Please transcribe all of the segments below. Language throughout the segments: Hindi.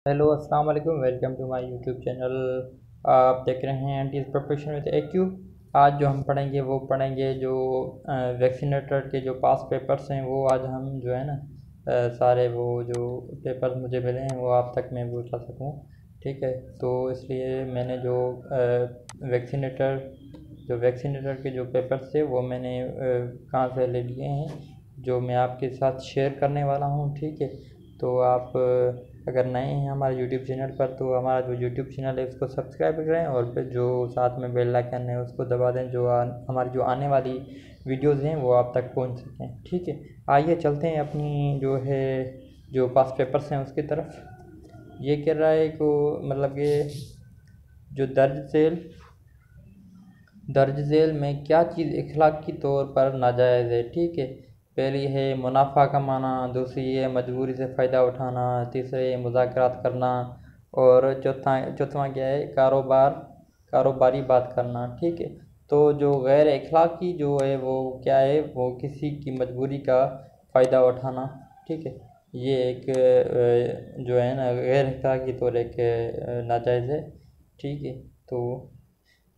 हेलो अस्सलाम वालेकुम। Welcome to my YouTube channel. आप देख रहे हैं एंटी प्रोफेशन विद एक्यू। आज जो हम पढ़ेंगे वो पढ़ेंगे जो वैक्सीनेटर के जो पास पेपर्स हैं वो आज हम जो है ना सारे वो जो पेपर्स मुझे मिले हैं वो आप तक मैं पहुँचा सकूँ। ठीक है, तो इसलिए मैंने जो वैक्सीनेटर वैक्सीनेटर के जो पेपर्स थे वो मैंने कहाँ से ले लिए हैं जो मैं आपके साथ शेयर करने वाला हूँ। ठीक है, तो आप अगर नए हैं हमारे यूट्यूब चैनल पर तो हमारा जो यूट्यूब चैनल है उसको सब्सक्राइब करें और फिर जो साथ में बेल आइकन है उसको दबा दें जो हमारी जो आने वाली वीडियोज़ हैं वो आप तक पहुंच सकें। ठीक है, आइए चलते हैं अपनी जो है जो पास पेपर्स हैं उसकी तरफ। ये कह रहा है को मतलब कि जो दर्ज झेल में क्या चीज़ इखलाकी तौर पर नाजायज़ है। ठीक है, पहली है मुनाफा कमाना, दूसरी है मजबूरी से फ़ायदा उठाना, तीसरी है मुज़ाकरात करना और चौथा क्या है कारोबारी बात करना। ठीक है, तो जो गैर इखलाकी जो है वो क्या है, वो किसी की मजबूरी का फ़ायदा उठाना। ठीक है, ये एक जो है ना गैर इखलाकी तौर एक नाजायज़ है। ठीक है, तो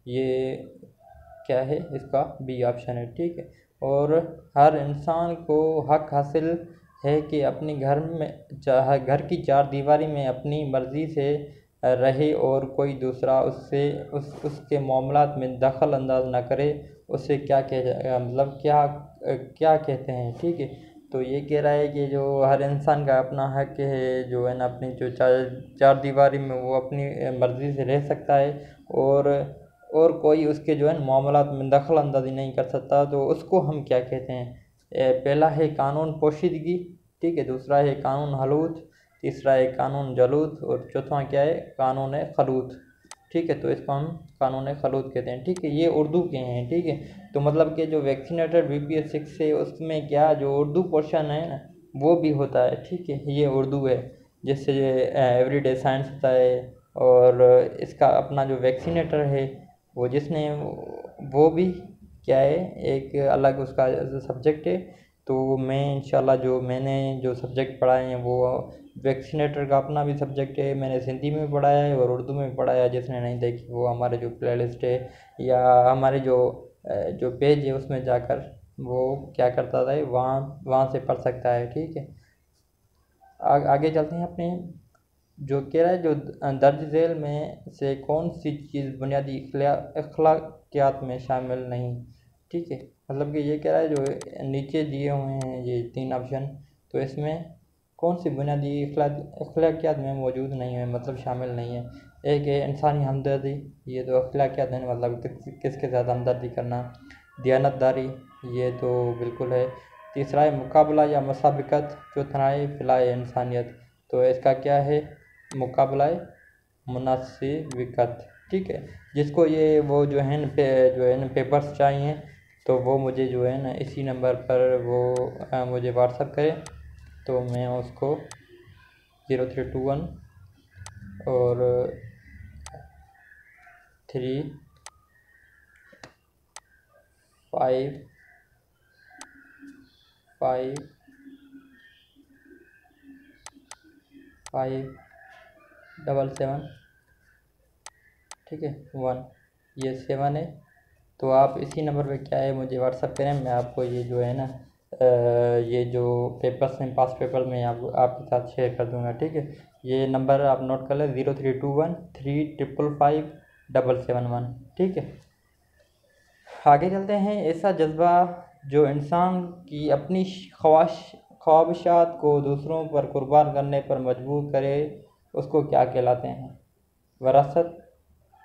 ये क्या है, इसका बी ऑप्शन है। ठीक है, और हर इंसान को हक हासिल है कि अपनी घर की चार दीवारी में अपनी मर्ज़ी से रहे और कोई दूसरा उसके मामलात में दखल अंदाज ना करे। उसे क्या मतलब क्या कहते हैं। ठीक है, तो ये कह रहा है कि जो हर इंसान का अपना हक है जो है ना अपनी जो चार दीवारी में वो अपनी मर्ज़ी से रह सकता है और कोई उसके जो है ना मामलात में दखल अंदाजी नहीं कर सकता। तो उसको हम क्या कहते हैं? पहला है कानून पोशीदगी। ठीक है, दूसरा है कानून हलूत, तीसरा है कानून जलूत और चौथा क्या है, कानून खलूत। ठीक है, तो इसको हम कानून खलूत कहते हैं। ठीक है, ये उर्दू के हैं। ठीक है, तो मतलब कि जो वैक्सीनेटर BPS 6 है उसमें क्या जो उर्दू पोर्शन है ना वो भी होता है। ठीक है, ये उर्दू है, जिससे एवरीडे साइंस होता है और इसका अपना जो वैक्सीनेटर है वो जिसने वो भी क्या है एक अलग उसका सब्जेक्ट है। तो मैं इंशाल्लाह जो मैंने जो सब्जेक्ट पढ़ाए हैं वो वैक्सीनेटर का अपना भी सब्जेक्ट है, मैंने हिंदी में भी पढ़ाया है और उर्दू में भी पढ़ाया है। जिसने नहीं देखी वो हमारे जो प्लेलिस्ट है या हमारे जो पेज है उसमें जाकर वो क्या करता था वहाँ वहाँ से पढ़ सकता है। ठीक है, आगे चलते हैं अपने जो कह रहा है जो दर्ज झेल में से कौन सी चीज़ बुनियादी अखलाकियात में शामिल नहीं। ठीक है, मतलब कि ये कह रहा है जो नीचे दिए हुए हैं ये तीन ऑप्शन, तो इसमें कौन सी बुनियादी अखलाकियात में मौजूद नहीं है, मतलब शामिल नहीं है। एक है इंसानी हमदर्दी, ये तो अखलाकियात है, मतलब किसके साथ हमदर्दी करना। दियानतदारी, ये तो बिल्कुल है। तीसरा है मुकाबला या मुसाबिकत, चौथा है फिलाए इंसानियत। तो इसका क्या है, मुकाबला मुनासिबिकत। ठीक है, जिसको ये वो जो है न जो है न पेपर्स चाहिए तो वो मुझे जो है ना इसी नंबर पर वो मुझे व्हाट्सअप करें तो मैं उसको 0321 और 3557 ठीक है 1 ये 7 है। तो आप इसी नंबर पे क्या है मुझे व्हाट्सअप करें, मैं आपको ये जो है ना ये जो पेपर्स हैं पास पेपर में आपके साथ शेयर कर दूंगा। ठीक है, ये नंबर आप नोट कर लें 0321 3557 ठीक है, आगे चलते हैं। ऐसा जज्बा जो इंसान की अपनी ख्वाहिशात को दूसरों पर कुर्बान करने पर मजबूर करे उसको क्या कहलाते हैं? वरासत,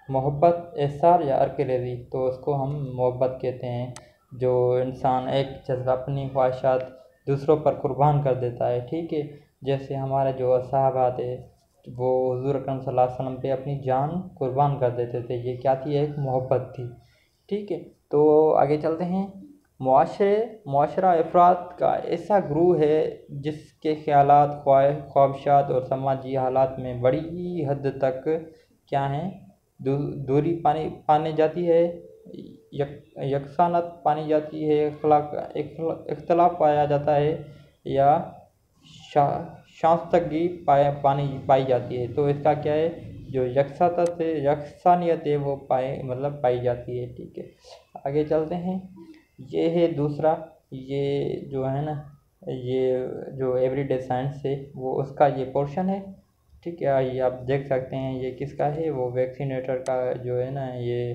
मोहब्बत, एहसार या अरक-ए-रेज़ी। तो उसको हम मोहब्बत कहते हैं। जो इंसान एक जज्बा अपनी ख्वाहिशात दूसरों पर कुर्बान कर देता है। ठीक है, जैसे हमारे जो सहाबा थे वो हुज़ूर अकरम सल्लल्लाहु अलैहि वसल्लम पे अपनी जान कुर्बान कर देते थे, ये क्या थी, एक मोहब्बत थी। ठीक है, तो आगे चलते हैं। मुआशरा अफराद का ऐसा ग्रुह है जिसके ख़यालात, ख्वाहिशात और समाजी हालात में बड़ी हद तक क्या हैं, दूरी पाने जाती है, यकसानत पानी जाती है, इख्तलाफ पाया जाता है या सांस तक की पानी पाई जाती है। तो इसका क्या है, जो यकसानियत है वो पाई जाती है। ठीक है, आगे चलते हैं। ये है दूसरा, ये जो है ना, ये जो एवरीडे साइंस है वो उसका ये पोर्शन है। ठीक है, ये आप देख सकते हैं ये किसका है, वो वैक्सीनेटर का जो है ना ये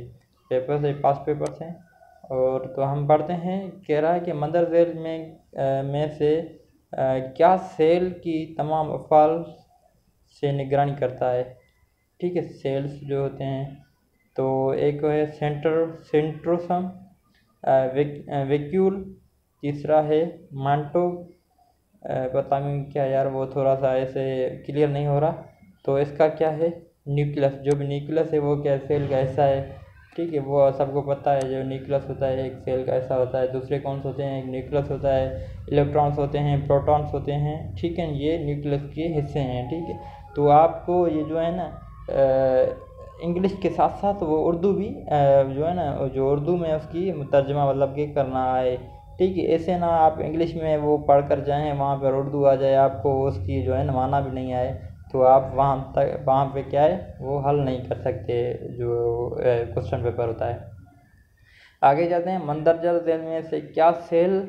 पेपर्स है, पास पेपर्स हैं। और तो हम पढ़ते हैं, कह रहा है कि मदर सेल में से क्या सेल की तमाम अफ़ाल से निगरानी करता है। ठीक है, सेल्स जो होते हैं, तो एक है सेंट्रोसम, वैक्यूल, तीसरा है मांटो, पता नहीं क्या यार, वो थोड़ा सा ऐसे क्लियर नहीं हो रहा। तो इसका क्या है, न्यूक्लियस, जो भी न्यूक्लियस है वो क्या सेल का हिस्सा है। ठीक है, वो सबको पता है, जो न्यूक्लियस होता है एक सेल का हिस्सा होता है। दूसरे कौन से होते हैं, एक न्यूक्लियस होता है, इलेक्ट्रॉन्स होते हैं, प्रोटॉन्स होते हैं। ठीक है, ये न्यूक्लियस के हिस्से हैं। ठीक है, तो आपको ये जो है ना इंग्लिश के साथ साथ वो उर्दू भी जो है ना, जो उर्दू में उसकी तर्जमा मतलब कि करना है। ठीक है, ऐसे ना आप इंग्लिश में वो पढ़ कर जाएँ, वहाँ पर उर्दू आ जाए, आपको उसकी जो है ना माना भी नहीं आए, तो आप वहाँ पे क्या है वो हल नहीं कर सकते जो क्वेश्चन पेपर होता है। आगे जाते हैं, मंदरजा सेल में से क्या सेल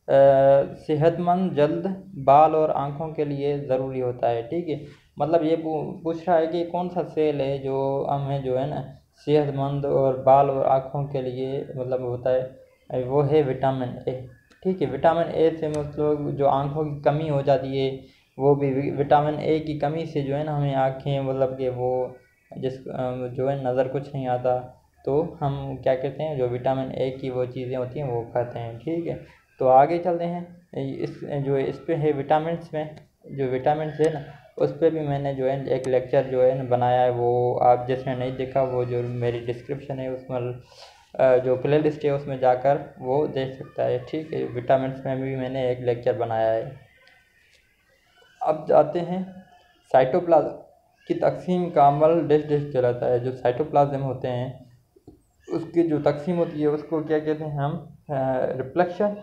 सेहतमंद जल्द, बाल और आँखों के लिए ज़रूरी होता है। ठीक है, मतलब ये पूछ रहा है कि कौन सा सेल है जो हमें जो है ना सेहतमंद और बाल और आँखों के लिए मतलब होता है, वो है विटामिन ए। ठीक है, विटामिन ए से मतलब जो आँखों की कमी हो जाती है, वो भी विटामिन ए की कमी से जो है ना हमें आँखें मतलब कि वो जो है नज़र कुछ नहीं आता, तो हम क्या कहते हैं, जो विटामिन ए की वो चीज़ें होती हैं वो खाते हैं। ठीक है, तो आगे चलते हैं। इस पे है विटामिन्स में, जो विटामिन्स है ना उस पर भी मैंने जो है एक लेक्चर जो है ना बनाया है, वो आप जिसने नहीं देखा वो जो मेरी डिस्क्रिप्शन है उसमें जो प्ले लिस्ट है उसमें जाकर वो देख सकता है। ठीक है, विटामिन्स में भी मैंने एक लेक्चर बनाया है। अब जाते हैं, साइटोप्लाज्म की तकसीम का अमल डैश डैश कहलाता है। जो साइटोप्लाज्म होते हैं उसकी जो तकसीम होती है उसको क्या कहते हैं हम, रिफ्लेक्शन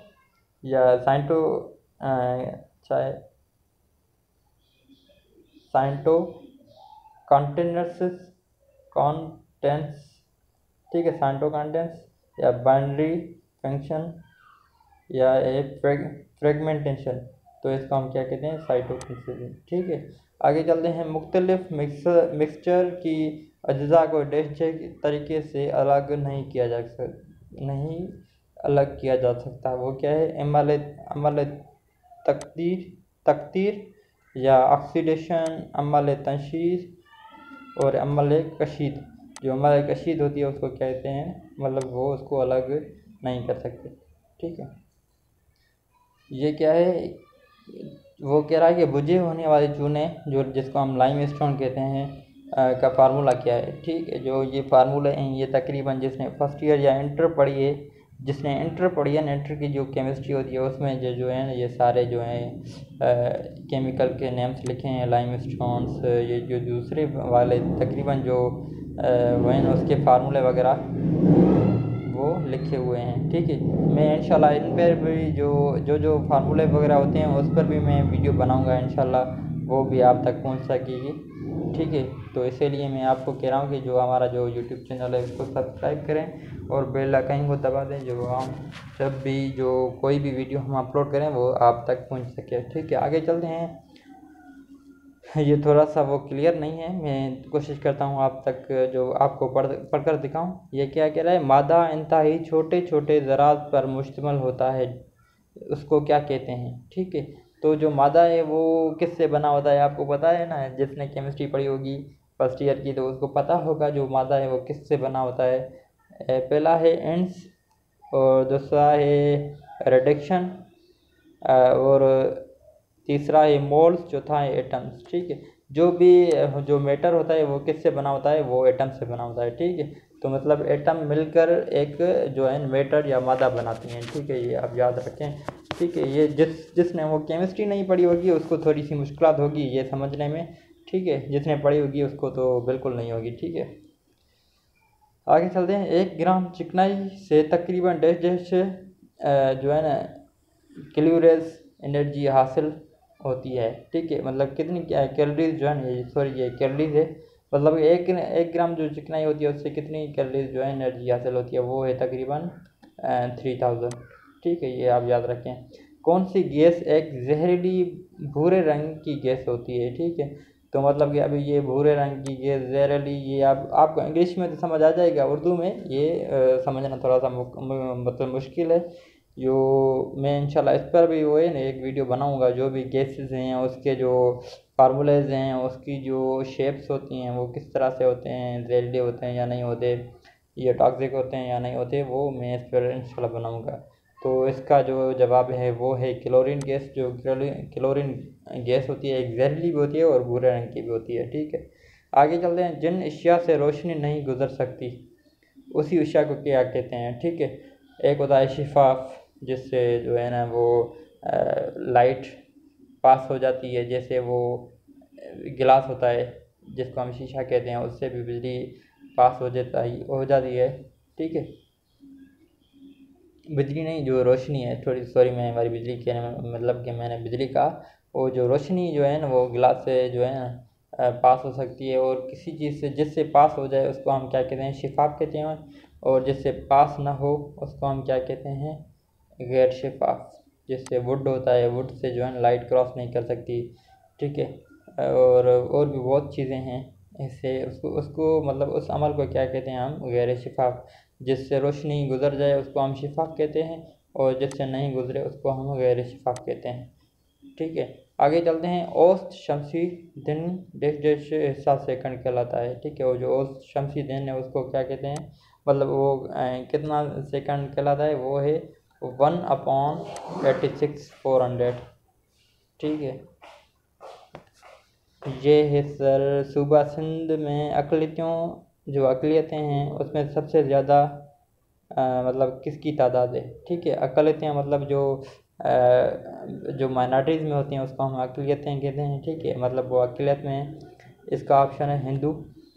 या साइंटो कॉन्टेनेंस कॉन्टेंस। ठीक है, साइंटो कॉन्टेंस या बाइनरी फंक्शन या फ्रेगमेंटेशन, तो इसको हम क्या कहते हैं, साइटोकिनेसिस। ठीक है, आगे चलते हैं। मुख्तलिफ मिक्सचर की अज्जा को डैश तरीके से नहीं अलग किया जा सकता। वो क्या है, अमल तकदीर या ऑक्सीडेशन, अमल तनशीर और अमल कशीद। जो अमल कशीद होती है उसको कहते हैं, मतलब वो उसको अलग नहीं कर सकते। ठीक है, ये क्या है, वो कह रहा है कि बुझे होने वाले चूने जो जिसको हम लाइमस्टोन कहते हैं का फार्मूला क्या है। ठीक है, जो ये फार्मूले हैं ये तकरीबन जिसने फर्स्ट ईयर या इंटर पढ़ी है, जिसने इंटर पढ़ी है ना, इंटर की जो केमिस्ट्री होती है उसमें जो है ना ये सारे जो हैं केमिकल के नेम्स लिखे हैं, लाइमस्टोन्स, ये जो दूसरे वाले तकरीबन जो वो हैं उसके फार्मूले वगैरह वो लिखे हुए हैं। ठीक है, मैं इंशाल्लाह इन पर भी जो फार्मूले वगैरह होते हैं उस पर भी मैं वीडियो बनाऊंगा इंशाल्लाह, वो भी आप तक पहुंच सकेगी। ठीक है, तो इसीलिए मैं आपको कह रहा हूँ कि जो हमारा जो यूट्यूब चैनल है उसको सब्सक्राइब करें और बेल आइकन को दबा दें, जो हम जब भी जो कोई भी वीडियो हम अपलोड करें वो आप तक पहुँच सके। ठीक है, आगे चलते हैं। ये थोड़ा सा वो क्लियर नहीं है, मैं कोशिश करता हूँ आप तक जो आपको पढ़कर दिखाऊं। ये क्या कह रहा है, मादा इंतहाई छोटे छोटे ज़रात पर मुश्तमिल होता है, उसको क्या कहते हैं। ठीक है, तो जो मादा है वो किससे बना होता है, आपको पता है ना, जिसने केमिस्ट्री पढ़ी होगी फर्स्ट ईयर की तो उसको पता होगा जो मादा है वो किससे बना होता है। पहला है एंड्स, और दूसरा है रिडक्शन, और तीसरा है मोल्स, चौथा है एटम्स। ठीक है, जो भी जो मैटर होता है वो किससे बना होता है, वो एटम से बना होता है। ठीक है, तो मतलब एटम मिलकर एक जो है मैटर या मादा बनाती हैं। ठीक है, ये आप याद रखें। ठीक है, ये जिसने वो केमिस्ट्री नहीं पढ़ी होगी उसको थोड़ी सी मुश्किल होगी ये समझने में। ठीक है, जिसने पढ़ी होगी उसको तो बिल्कुल नहीं होगी। ठीक है, आगे चलते हैं। 1 ग्राम चिकनाई से तकरीबन डैश डैश जो है ना कैलोरीज एनर्जी हासिल होती है, ठीक है। मतलब कितनी कैलोरीज जो है, सॉरी ये कैलोरीज है, मतलब एक ग्राम जो चिकनाई होती है उससे कितनी कैलोरीज जो है एनर्जी हासिल होती है, वो है तकरीबन 3000, ठीक है। ये आप याद रखें। कौन सी गैस एक जहरीली भूरे रंग की गैस होती है, ठीक है। तो मतलब कि अभी ये भूरे रंग की गैस जहरीली, ये आपको इंग्लिश में तो समझ आ जाएगा, उर्दू में ये समझना थोड़ा सा मतलब मुश्किल है। जो मैं इंशाल्लाह इस पर भी वो है ना एक वीडियो बनाऊंगा, जो भी गैसेस हैं उसके जो फार्मूलेज हैं, उसकी जो शेप्स होती हैं वो किस तरह से होते हैं, जहरीले होते हैं या नहीं होते, ये टॉक्सिक होते हैं या नहीं होते, वो मैं इस पर इंशाल्लाह बनाऊंगा। तो इसका जो जवाब है वो है क्लोरीन गैस। जो क्लोरीन गैस होती है एक जहरीली भी होती है और भूरे रंग की भी होती है, ठीक है। आगे चलते हैं। जिन अशिया से रोशनी नहीं गुजर सकती उसी अशिया को क्या कहते हैं, ठीक है। एक होता है शिफाफ, जिससे जो है ना वो लाइट पास हो जाती है, जैसे वो गिलास होता है जिसको हम शीशा कहते हैं, उससे भी बिजली पास हो जाती है, ठीक है। बिजली नहीं, जो रोशनी है, थोड़ी सॉरी मैं हमारी बिजली कहने में मतलब कि मैंने बिजली कहा, वो जो रोशनी जो है ना वो गिलास से जो है ना पास हो सकती है, और किसी चीज़ से जिससे पास हो जाए उसको हम क्या कहते हैं, शिफाफ कहते हैं। और जिससे पास ना हो उसको हम क्या कहते हैं, गैर शिफाफ। जैसे वुड होता है, वुड से जो है लाइट क्रॉस नहीं कर सकती, ठीक है। और भी बहुत चीज़ें हैं ऐसे, उसको उसको मतलब उस अमल को क्या कहते हैं हम, गैर शिफाफ। जिससे रोशनी गुजर जाए उसको हम शिफाफ कहते हैं, और जिससे नहीं गुजरे उसको हम गैर शिफाफ कहते हैं, ठीक है। आगे चलते हैं। औसत शमसी दिन डेश डेश हिस्सा सेकंड कहलाता है, ठीक है। और जो औसत शमसी दिन है उसको क्या कहते हैं, मतलब वो कितना सेकंड कहलाता है, वो है 1/86,400, ठीक है। ये है सर सूबा सिंध में अकलियतें हैं उसमें सबसे ज़्यादा मतलब किसकी तादाद है, ठीक है। अकलियतें मतलब जो माइनॉरिटीज़ में होती हैं उसको हम अकलियतें कहते हैं, ठीक है। मतलब वो अकलियत में, इसका ऑप्शन है हिंदू,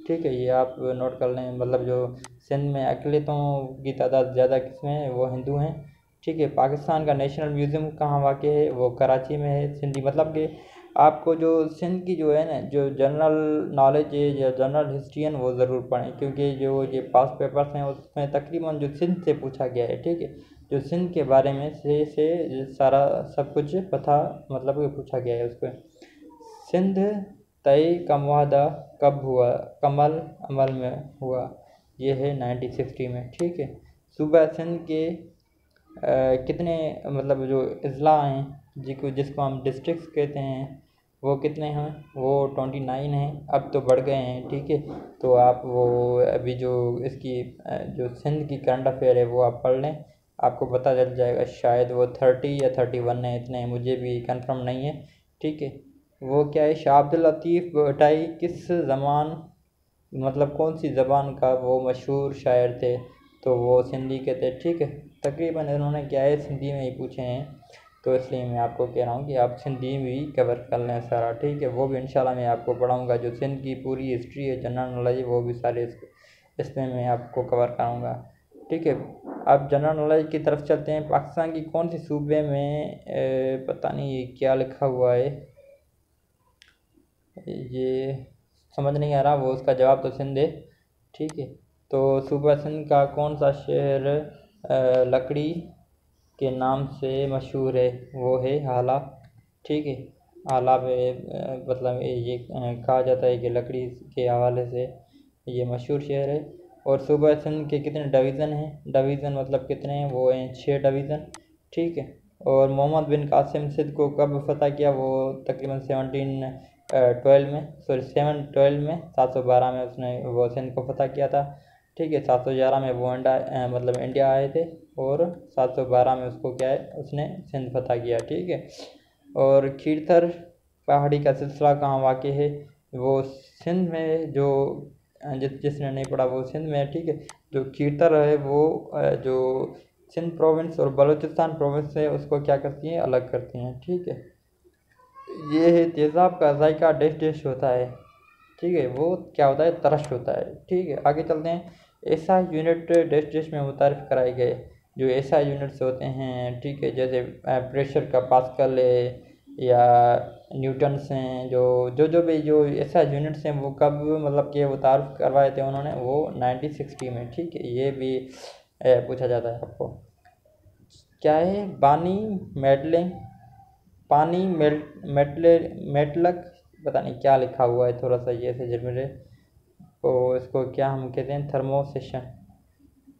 ठीक है। ये आप नोट कर लें। मतलब जो सिंध में अकलियतों की तादाद ज़्यादा किसमें है, वो हिंदू हैं, ठीक है। पाकिस्तान का नेशनल म्यूज़ियम कहाँ वाक़ है, वो कराची में है। सिंधी मतलब कि आपको जो सिंध की जो है ना जो जनरल नॉलेज है या जनरल हिस्ट्री है वो ज़रूर पढ़ें, क्योंकि जो ये पास पेपर्स हैं उसमें तकरीबन जो सिंध से पूछा गया है, ठीक है। जो सिंध के बारे में से सारा सब कुछ पता मतलब कि पूछा गया है उसको। सिंध तय का मुआहदा कब हुआ, कमल अमल में हुआ, ये है 1960 में, ठीक है। सूबा सिंध के कितने मतलब जो अजला हैं जिसको हम डिस्ट्रिक्ट्स कहते हैं, वो कितने हैं, वो 29 हैं। अब तो बढ़ गए हैं, ठीक है। तो आप वो अभी जो इसकी जो सिंध की करंट अफेयर है वो आप पढ़ लें, आपको पता चल जाएगा। शायद वो 30 या 31 है, इतने मुझे भी कंफर्म नहीं है, ठीक है। वो क्या है, शाह अब्दुल लतीफ़ भट्टाई किस ज़बान मतलब कौन सी ज़बान का वो मशहूर शायर थे, तो वो सिंधी के थे, ठीक है। तकरीबन इन्होंने क्या है सिंधी में ही पूछे हैं, तो इसलिए मैं आपको कह रहा हूँ कि आप सिंधी भी कवर कर लें सारा, ठीक है। वो भी इंशाल्लाह मैं आपको पढ़ाऊँगा, जो सिंध की पूरी हिस्ट्री है, जनरल नॉलेज, वो भी सारे इसमें मैं आपको कवर कराऊँगा, ठीक है। अब जनरल नॉलेज की तरफ चलते हैं। पाकिस्तान की कौन सी सूबे में पता नहीं ये क्या लिखा हुआ है, ये समझ नहीं आ रहा, वो उसका जवाब तो सिंध है, ठीक है। तो सूबा सिंध का कौन सा शहर लकड़ी के नाम से मशहूर है, वो है हाला, ठीक है। हाला पे मतलब ये कहा जाता है कि लकड़ी के हवाले से ये मशहूर शहर है। और सूबा सिंध के कितने डिवीज़न हैं, डिवीज़न मतलब कितने हैं, वो हैं 6 डिवीज़न, ठीक है। और मोहम्मद बिन कासिम सिंध को कब फतह किया, वो तकरीबन 1712 में, सॉरी 712 में, 712 में उसने वो सिंध को फतह किया था, ठीक है। 711 में वो मतलब इंडिया आए थे, और 712 में उसको क्या है उसने सिंध फतह किया, ठीक है। और खीरथर पहाड़ी का सिलसिला कहाँ वाक़ है, वो सिंध में, जो जिसने नहीं पढ़ा वो सिंध में है, ठीक है। जो खीरथर है वो जो सिंध प्रोविंस और बलूचिस्तान प्रोविंस है उसको क्या करती हैं, अलग करती हैं, ठीक है। ये है तेज़ाब का जायका डैश डैश होता है, ठीक है। वो क्या होता है, तरश होता है, ठीक है। आगे चलते हैं। ऐसा यूनिट डैश डैश में मुतारिफ कराए गए। जो ऐसा यूनिट्स होते हैं, ठीक है, जैसे प्रेशर का पास्कल है, या न्यूटन्स हैं, जो भी जो ऐसा यूनिट्स हैं, वो कब मतलब कि वो तारुफ करवाए थे उन्होंने, वो 1960 में। ठीक है, ये भी पूछा जाता है आपको। क्या है बानी मेडलिंग, पानी मेटलक, पता नहीं क्या लिखा हुआ है, थोड़ा सा ये से जर्मरे, तो इसको क्या हम कहते हैं, थर्मोसेशन।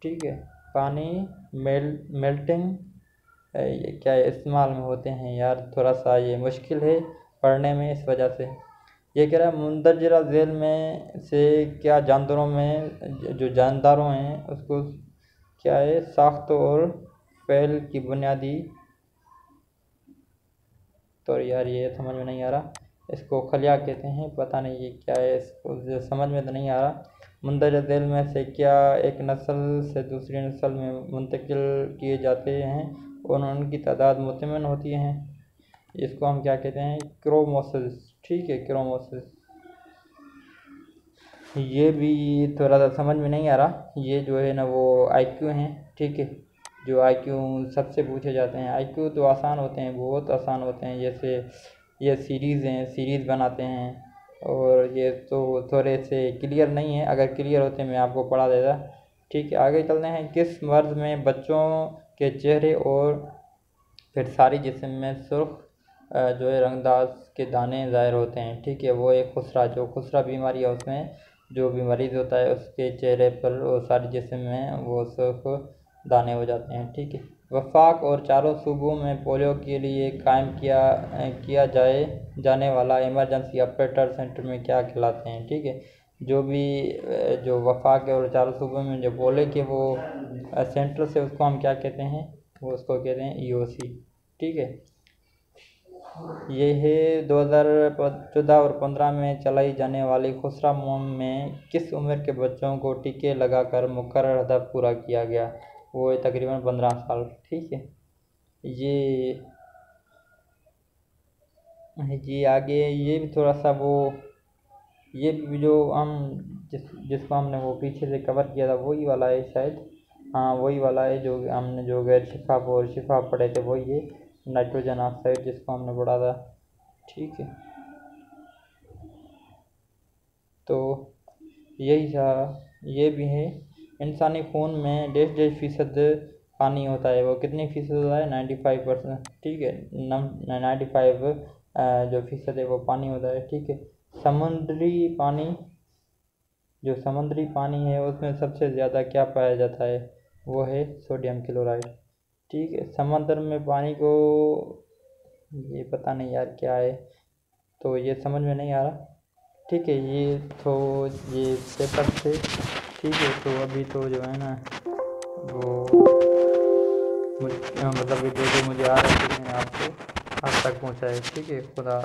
ठीक है, पानी मेल्टिंग, ये क्या इस्तेमाल में होते हैं यार, थोड़ा सा ये मुश्किल है पढ़ने में, इस वजह से। ये कह रहा है मुंदरजा झील में से क्या जानदारों में, जो जानदारों हैं उसको क्या है, साख्त और फैल की बुनियादी, तो यार ये समझ में नहीं आ रहा, इसको खलिया कहते हैं, पता नहीं ये क्या है, इसको समझ में तो नहीं आ रहा। मुंदरजा झील में से क्या एक नस्ल से दूसरी नस्ल में मुंतकिल किए जाते हैं और उनकी तादाद मुतमिन होती हैं, इसको हम क्या कहते हैं, क्रोमोसिस। ठीक है, क्रोमोसिस। ये भी थोड़ा सा समझ में नहीं आ रहा, ये जो है ना वो आईक्यू हैं। ठीक है, जो आईक्यू सबसे पूछे जाते हैं, आईक्यू तो आसान होते हैं, बहुत आसान होते हैं, जैसे ये सीरीज़ हैं, सीरीज़ बनाते हैं, और ये तो थोड़े से क्लियर नहीं है, अगर क्लियर होते मैं आपको पढ़ा देता। ठीक है, आगे चलते हैं। किस मर्ज़ में बच्चों के चेहरे और फिर सारी जिस्म में सुर्ख जो है रंगदार के दाने ज़ाहिर होते हैं। ठीक है, वो एक खुसरा, जो खुसरा बीमारी है उसमें जो भी मरीज़ होता है उसके चेहरे पर और सारी जिस्म में वो सुर्ख दाने हो जाते हैं। ठीक है, वफाक और चारों सूबों में पोलियो के लिए कायम किया जाने वाला इमरजेंसी ऑपरेटर सेंटर में क्या कहलाते हैं। ठीक है, जो भी जो वफाक और चारों सूबों में जो पोलियो के वो सेंटर से, उसको हम क्या कहते हैं, वो उसको कहते हैं EOC। ठीक है, ये है 2014 और 15 में चलाई जाने वाली खुसरा मुहिम में किस उम्र के बच्चों को टीके लगाकर मुकर्रर हदफ पूरा किया गया, वो है तकरीबन 15 साल। ठीक है, ये आगे ये भी थोड़ा सा वो, ये भी जो हम जिसको हमने वो पीछे से कवर किया था वही वाला है शायद, हाँ वही वाला है, जो हमने जो गैर शिफाफ और शिफाफ पढ़े थे वही है, नाइट्रोजन ऑक्साइड जिसको हमने पढ़ा था। ठीक है, तो यही था। ये भी है, इंसानी खून में 1.5% पानी होता है, वो कितनी फ़ीसद होता है, 95%। ठीक है, 95 जो फ़ीसद है वो पानी होता है। ठीक है, समुद्री पानी, जो समुद्री पानी है उसमें सबसे ज़्यादा क्या पाया जाता है, वो है सोडियम क्लोराइड। ठीक है, समंदर में पानी को, ये पता नहीं यार क्या है, तो ये समझ में नहीं आ रहा। ठीक है, ये तो ये पेपर थे। ठीक है, तो अभी तो जो है ना वो मतलब जो मुझे आ रहा है मैंने आपको आज तक पहुँचाया। ठीक है, खुदा।